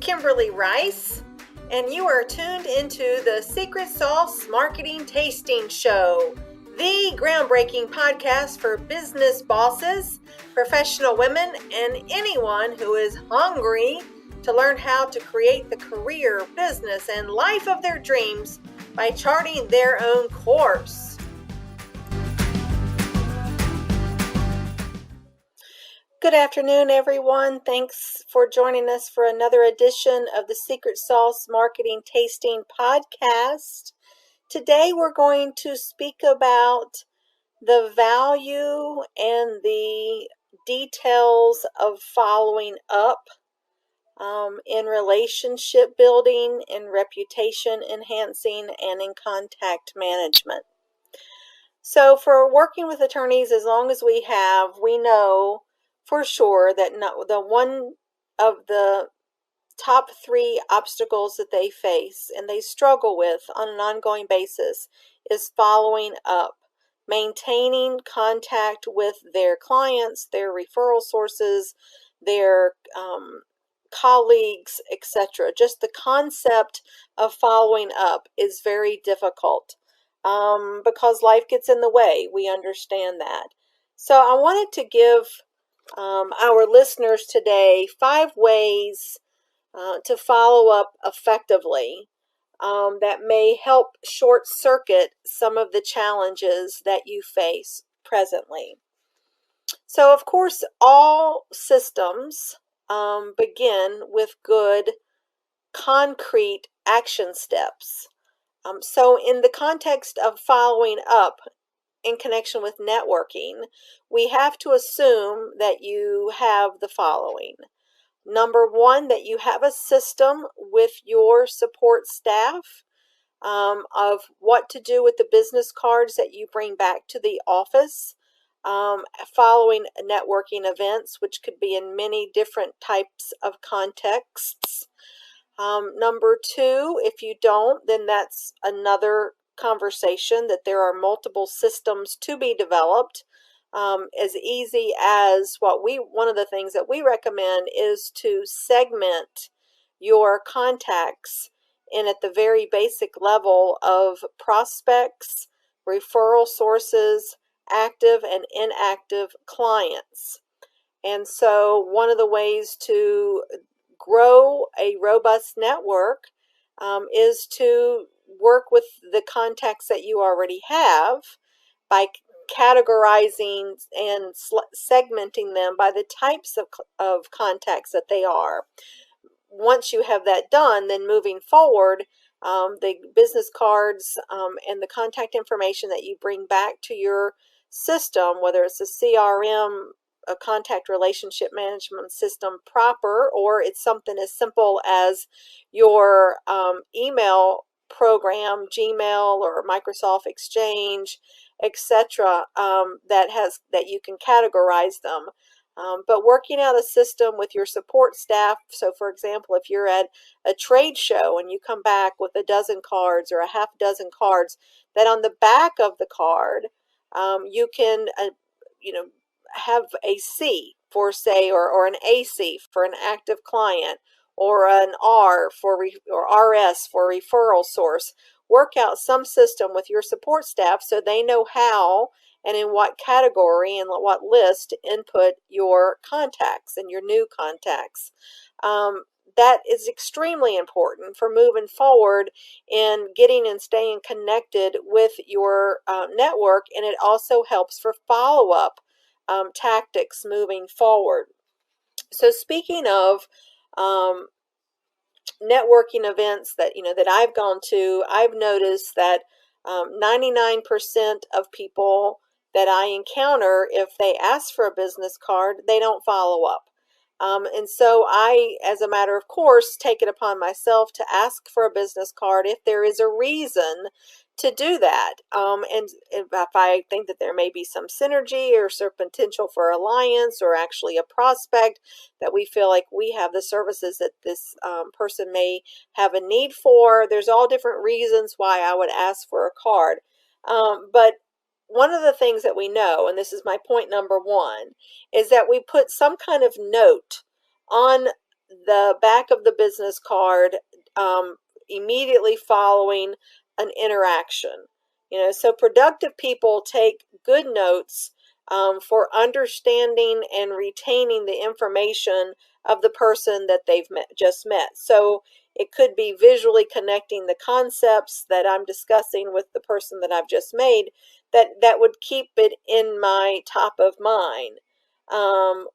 Kimberly Rice, and you are tuned into the Secret Sauce Marketing Tasting Show, the groundbreaking podcast for business bosses, professional women, and anyone who is hungry to learn how to create the career, business, and life of their dreams by charting their own course. Good afternoon, everyone. Thanks for joining us for another edition of the Secret Sauce Marketing Tasting Podcast. Today, we're going to speak about the value and the details of following up in relationship building, in reputation enhancing, and in contact management. So, for working with attorneys, as long as we know for sure that the one of the top 3 obstacles that they face and they struggle with on an ongoing basis is following up, maintaining contact with their clients, their referral sources, their colleagues, etc. Just the concept of following up is very difficult because life gets in the way. We understand that. So I wanted to give our listeners today 5 ways to follow up effectively that may help short circuit some of the challenges that you face presently. So, of course, all systems begin with good, concrete action steps. So, in the context of following up, in connection with networking, we have to assume that you have the following. Number 1, that you have a system with your support staff of what to do with the business cards that you bring back to the office following networking events, which could be in many different types of contexts. Number 2, if you don't, then that's another conversation, that there are multiple systems to be developed. As easy as one of the things that we recommend is to segment your contacts in at the very basic level of prospects, referral sources, active and inactive clients. And so one of the ways to grow a robust network is to work with the contacts that you already have by categorizing and segmenting them by the types of contacts that they are. Once you have that done, then moving forward, the business cards and the contact information that you bring back to your system, whether it's a CRM, a contact relationship management system proper, or it's something as simple as your email program, Gmail or Microsoft Exchange, etc., that you can categorize them. But working out a system with your support staff. So, for example, if you're at a trade show and you come back with a dozen cards or a half dozen cards, that on the back of the card you can, have a C for, say, or an AC for an active client, or an R or RS for referral source. Work out some system with your support staff so they know how and in what category and what list to input your contacts and your new contacts. That is extremely important for moving forward in getting and staying connected with your network, and it also helps for follow-up tactics moving forward. So speaking of networking events that I've gone to, I've noticed that 99% of people that I encounter, if they ask for a business card, they don't follow up. And so I, as a matter of course, take it upon myself to ask for a business card if there is a reason to do that. And if I think that there may be some synergy or some potential for alliance, or actually a prospect that we feel like we have the services that this person may have a need for, there's all different reasons why I would ask for a card. But one of the things that we know, and this is my point number 1, is that we put some kind of note on the back of the business card immediately following an interaction. So productive people take good notes for understanding and retaining the information of the person that they've just met. So it could be visually connecting the concepts that I'm discussing with the person that I've just made that would keep it in my top of mind.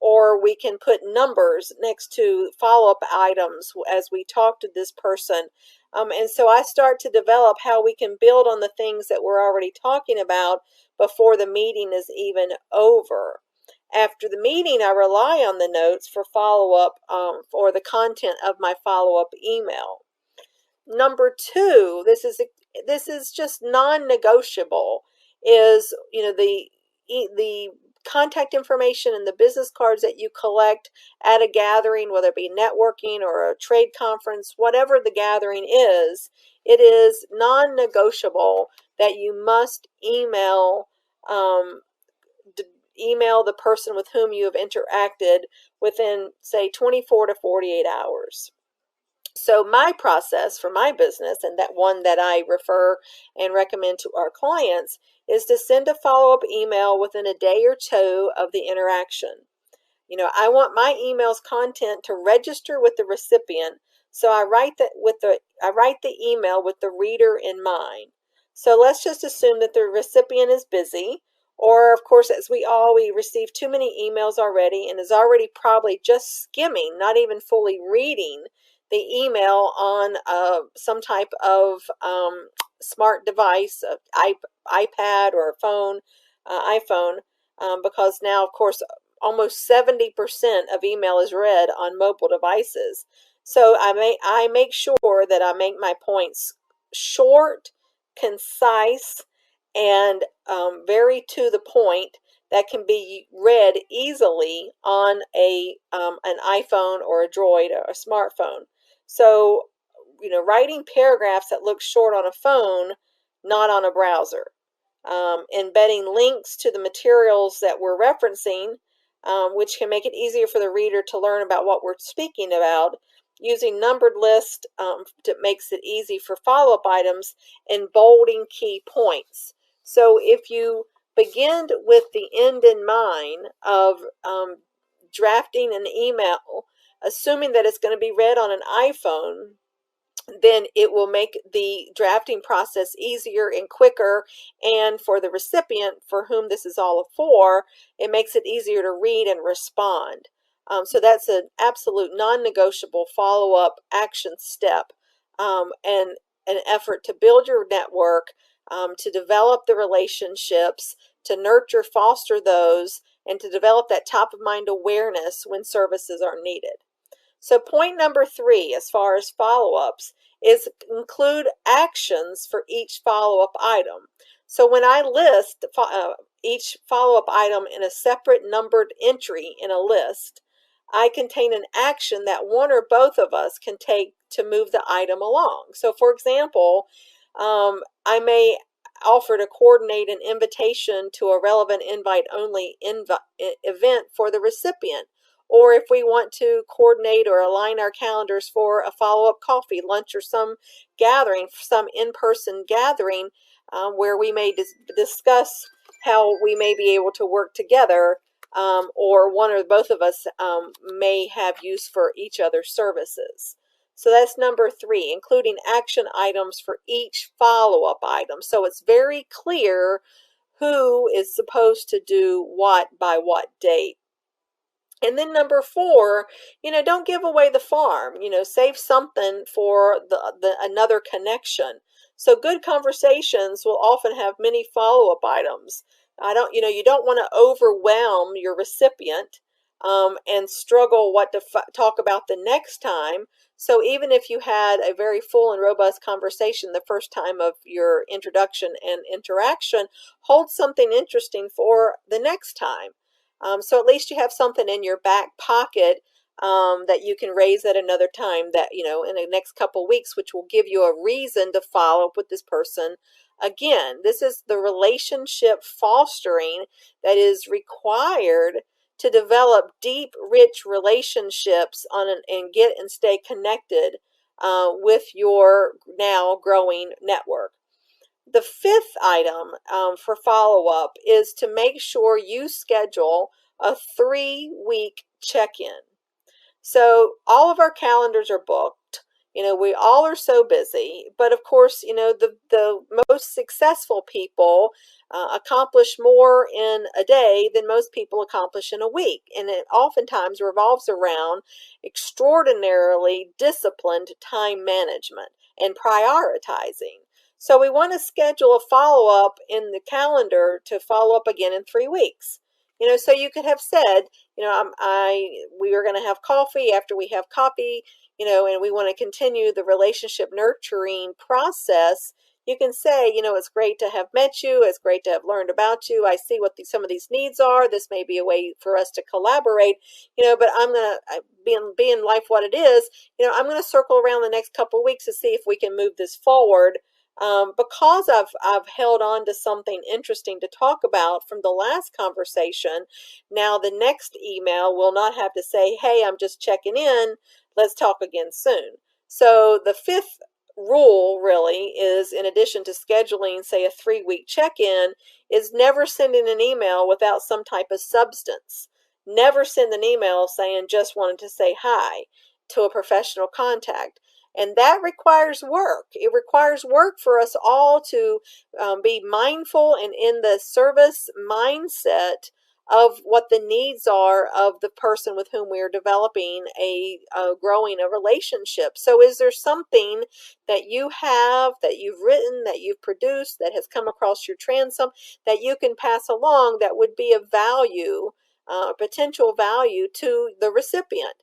Or we can put numbers next to follow-up items as we talk to this person. And so I start to develop how we can build on the things that we're already talking about before the meeting is even over. After the meeting, I rely on the notes for follow-up or the content of my follow-up email. Number two, this is just non-negotiable, is the contact information and the business cards that you collect at a gathering, whether it be networking or a trade conference, whatever the gathering is, it is non-negotiable that you must email the person with whom you have interacted within, say, 24 to 48 hours. So my process for my business, and that one that I refer and recommend to our clients, is to send a follow-up email within a day or two of the interaction. I want my email's content to register with the recipient, so I write the email with the reader in mind. So let's just assume that the recipient is busy, or of course, as we receive too many emails already and is already probably just skimming, not even fully reading the email on some type of smart device, iPad or a phone, iPhone, because now, of course, almost 70% of email is read on mobile devices. So I make sure that I make my points short, concise, and very to the point, that can be read easily on an iPhone or a Droid or a smartphone. So, writing paragraphs that look short on a phone, not on a browser. Embedding links to the materials that we're referencing, which can make it easier for the reader to learn about what we're speaking about. Using numbered lists makes it easy for follow-up items, and bolding key points. So if you begin with the end in mind of drafting an email, assuming that it's going to be read on an iPhone, then it will make the drafting process easier and quicker. And for the recipient for whom this is all for, it makes it easier to read and respond. So that's an absolute non-negotiable follow-up action step, and an effort to build your network, to develop the relationships, to nurture, foster those, and to develop that top-of-mind awareness when services are needed. So point number 3, as far as follow-ups, is include actions for each follow-up item. So when I list each follow-up item in a separate numbered entry in a list, I contain an action that one or both of us can take to move the item along. So for example, I may offer to coordinate an invitation to a relevant invite-only event for the recipient. Or if we want to coordinate or align our calendars for a follow-up coffee, lunch, or some gathering, some in-person gathering, where we may discuss how we may be able to work together, or one or both of us may have use for each other's services. So that's number 3, including action items for each follow-up item. So it's very clear who is supposed to do what by what date. And then number 4, don't give away the farm. Save something for the another connection. So good conversations will often have many follow-up items. You don't want to overwhelm your recipient and struggle what to talk about the next time. So even if you had a very full and robust conversation the first time of your introduction and interaction, hold something interesting for the next time. So at least you have something in your back pocket that you can raise at another time, that, in the next couple weeks, which will give you a reason to follow up with this person again. This is the relationship fostering that is required to develop deep, rich relationships and get and stay connected with your now growing network. The fifth item for follow-up is to make sure you schedule a 3-week check-in. So all of our calendars are booked. We all are so busy, but of course, the most successful people accomplish more in a day than most people accomplish in a week. And it oftentimes revolves around extraordinarily disciplined time management and prioritizing. So we want to schedule a follow-up in the calendar to follow up again in 3 weeks. So you could have said, we are going to have coffee after we have coffee, and we want to continue the relationship nurturing process. You can say, it's great to have met you. It's great to have learned about you. I see what some of these needs are. This may be a way for us to collaborate, but I'm going to, being life what it is, I'm going to circle around the next couple of weeks to see if we can move this forward. Because I've held on to something interesting to talk about from the last conversation, now the next email will not have to say, hey, I'm just checking in, let's talk again soon. So the fifth rule really is, in addition to scheduling, say, a 3-week check-in, is never sending an email without some type of substance. Never send an email saying just wanted to say hi to a professional contact. And that requires work. It requires work for us all to be mindful and in the service mindset of what the needs are of the person with whom we are developing growing a relationship. So is there something that you have, that you've written, that you've produced, that has come across your transom, that you can pass along that would be of value, potential value to the recipient?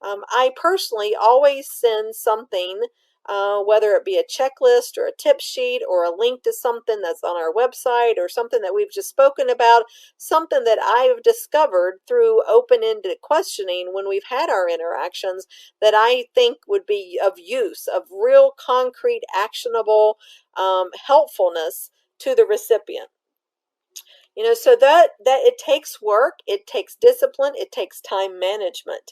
I personally always send something, whether it be a checklist or a tip sheet or a link to something that's on our website or something that we've just spoken about, something that I've discovered through open-ended questioning when we've had our interactions that I think would be of use, of real concrete, actionable helpfulness to the recipient. So that it takes work, it takes discipline, it takes time management.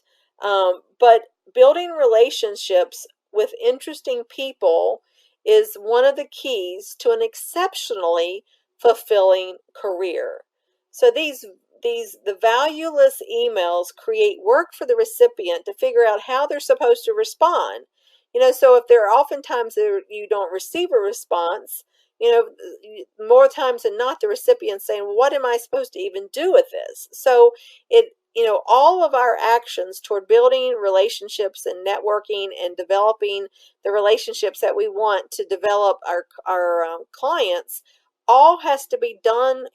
But building relationships with interesting people is one of the keys to an exceptionally fulfilling career. So the valueless emails create work for the recipient to figure out how they're supposed to respond. So if there are oftentimes you don't receive a response, more times than not, the recipient's saying, well, what am I supposed to even do with this? So all of our actions toward building relationships and networking and developing the relationships that we want to develop our clients all has to be done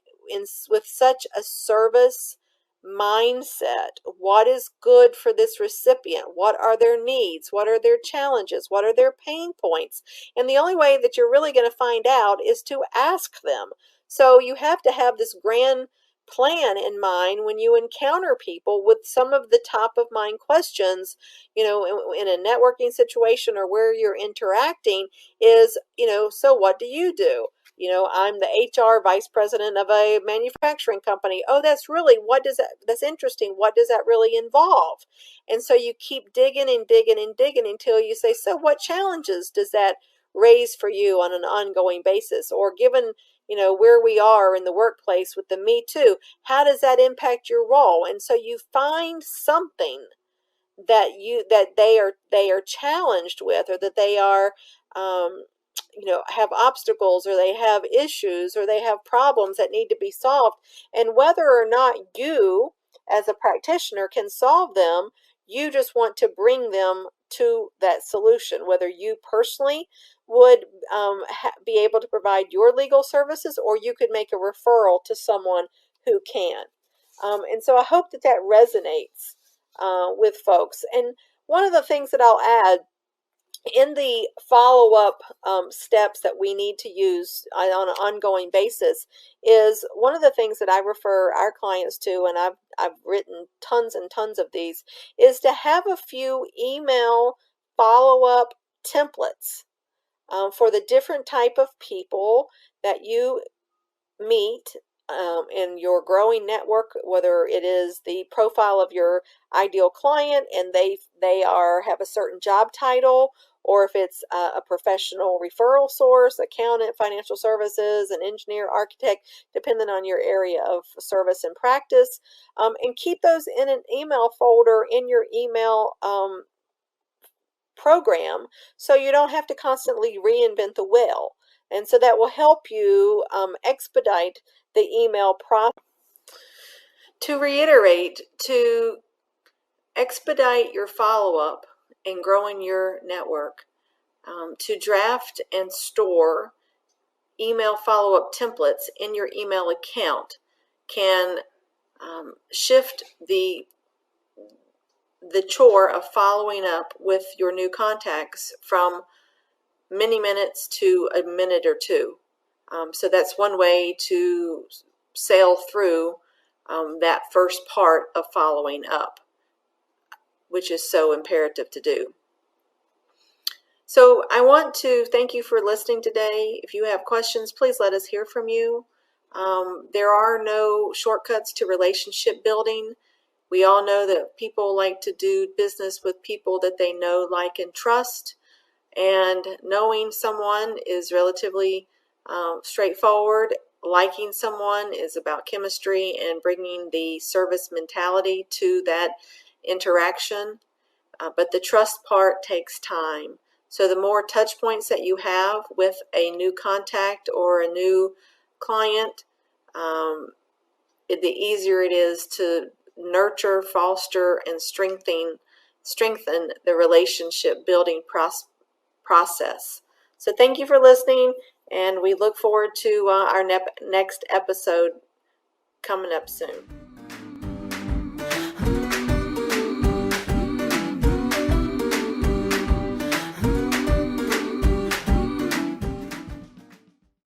with such a service mindset. What is good for this recipient? What are their needs? What are their challenges? What are their pain points? And the only way that you're really going to find out is to ask them. So you have to have this grand plan in mind when you encounter people with some of the top of mind questions, in a networking situation or where you're interacting is, so what do you do? I'm the HR vice president of a manufacturing company. Oh, that's interesting. What does that really involve? And so you keep digging and digging and digging until you say, so what challenges does that raise for you on an ongoing basis? Or given, where we are in the workplace with the Me Too, how does that impact your role? And so you find something that they are challenged with, or that they are have obstacles, or they have issues, or they have problems that need to be solved. And whether or not you as a practitioner can solve them, you just want to bring them to that solution, whether you personally would be able to provide your legal services, or you could make a referral to someone who can. And so I hope that resonates with folks. And one of the things that I'll add in the follow-up steps that we need to use on an ongoing basis is one of the things that I refer our clients to, and I've written tons and tons of these, is to have a few email follow-up templates for the different type of people that you meet in your growing network, whether it is the profile of your ideal client and they have a certain job title, or if it's a professional referral source, accountant, financial services, an engineer, architect, depending on your area of service and practice. And keep those in an email folder in your email program, so you don't have to constantly reinvent the wheel. And so that will help you expedite the email process. To reiterate, to expedite your follow-up and growing your network, to draft and store email follow-up templates in your email account can shift the chore of following up with your new contacts from many minutes to a minute or two. So that's one way to sail through that first part of following up, which is so imperative to do. So I want to thank you for listening today. If you have questions, please let us hear from you. There are no shortcuts to relationship building. We all know that people like to do business with people that they know, like, and trust. And knowing someone is relatively straightforward. Liking someone is about chemistry and bringing the service mentality to that interaction. But the trust part takes time. So the more touch points that you have with a new contact or a new client, the easier it is to nurture, foster, and strengthen the relationship building process. So thank you for listening, and we look forward to our next episode coming up soon.